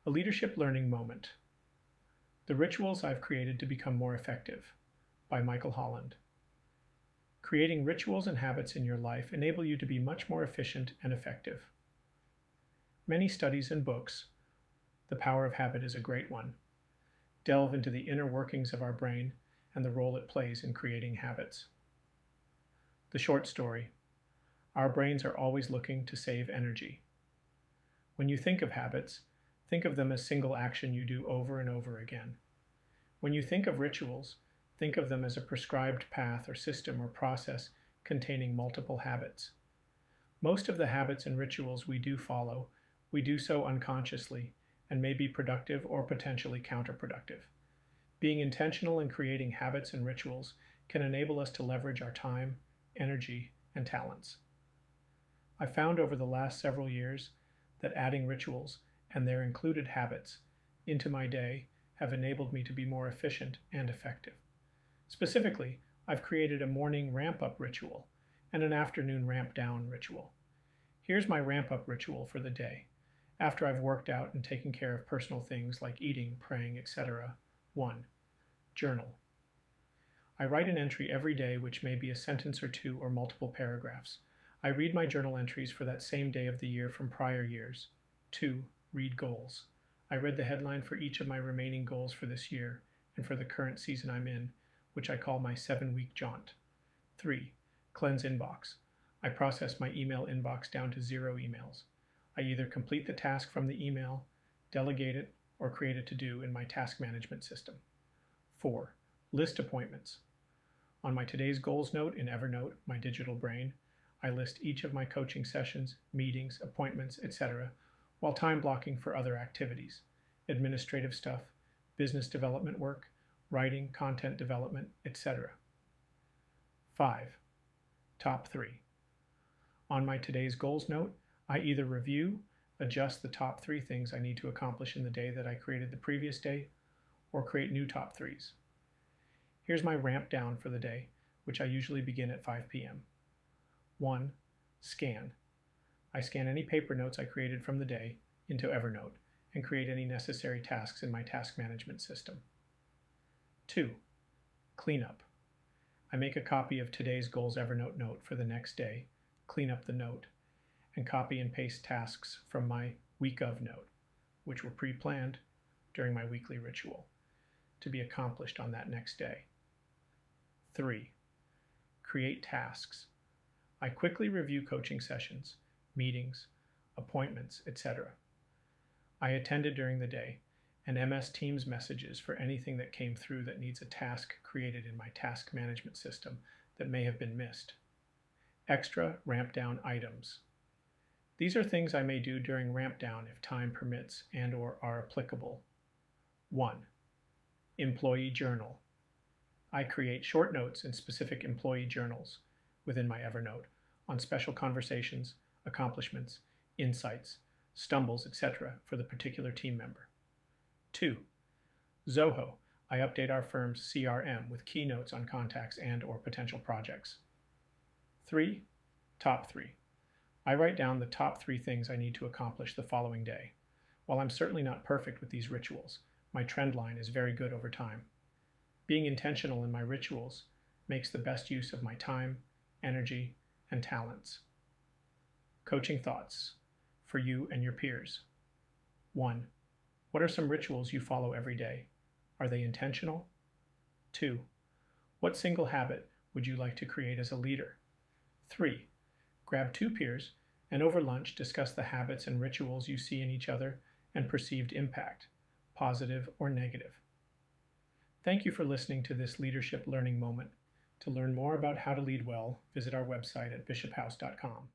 A leadership learning moment. The rituals I've created to become more effective by Michael Holland. Creating rituals and habits in your life enable you to be much more efficient and effective. Many studies and books, The Power of Habit is a great one, delve into the inner workings of our brain and the role it plays in creating habits. The short story. Our brains are always looking to save energy. When you think of habits, think of them as single action you do over and over again. When you think of rituals, think of them as a prescribed path or system or process containing multiple habits. Most of the habits and rituals we do follow, we do so unconsciously and may be productive or potentially counterproductive. Being intentional in creating habits and rituals can enable us to leverage our time, energy, and talents. I found over the last several years that adding rituals and their included habits into my day have enabled me to be more efficient and effective. Specifically, I've created a morning ramp-up ritual and an afternoon ramp-down ritual. Here's my ramp-up ritual for the day. After I've worked out and taken care of personal things like eating, praying, etc. 1. Journal. I write an entry every day which may be a sentence or two or multiple paragraphs. I read my journal entries for that same day of the year from prior years. 2. Read goals. I read the headline for each of my remaining goals for this year and for the current season I'm in, which I call my 7-week jaunt. 3. Cleanse inbox. I process my email inbox down to 0 emails. I either complete the task from the email, delegate it, or create a to-do in my task management system. 4. List appointments. On my Today's Goals note in Evernote, my digital brain, I list each of my coaching sessions, meetings, appointments, etc., while time blocking for other activities, administrative stuff, business development work, writing, content development, etc. 5. Top 3. On my Today's Goals note, I either review, adjust the top 3 things I need to accomplish in the day that I created the previous day, or create new top 3s. Here's my ramp down for the day, which I usually begin at 5 p.m. 1. Scan. I scan any paper notes I created from the day into Evernote and create any necessary tasks in my task management system. 2. Cleanup. I make a copy of Today's Goals Evernote note for the next day, clean up the note, and copy and paste tasks from my Week of note, which were pre-planned during my weekly ritual, to be accomplished on that next day. 3. Create tasks. I quickly review coaching sessions, meetings, appointments, etc. I attended during the day, and MS Teams messages for anything that came through that needs a task created in my task management system that may have been missed. Extra ramp down items. These are things I may do during ramp down if time permits and/or are applicable. 1. Employee journal. I create short notes in specific employee journals within my Evernote on special conversations, accomplishments, insights, stumbles, etc. for the particular team member. 2. Zoho. I update our firm's CRM with key notes on contacts and/or potential projects. 3. Top 3. I write down the top 3 things I need to accomplish the following day. While I'm certainly not perfect with these rituals, my trend line is very good over time. Being intentional in my rituals makes the best use of my time, energy, and talents. Coaching thoughts for you and your peers. 1. What are some rituals you follow every day? Are they intentional? 2. What single habit would you like to create as a leader? 3. Grab 2 peers and over lunch discuss the habits and rituals you see in each other and perceived impact, positive or negative. Thank you for listening to this leadership learning moment. To learn more about how to lead well, visit our website at bishophouse.com.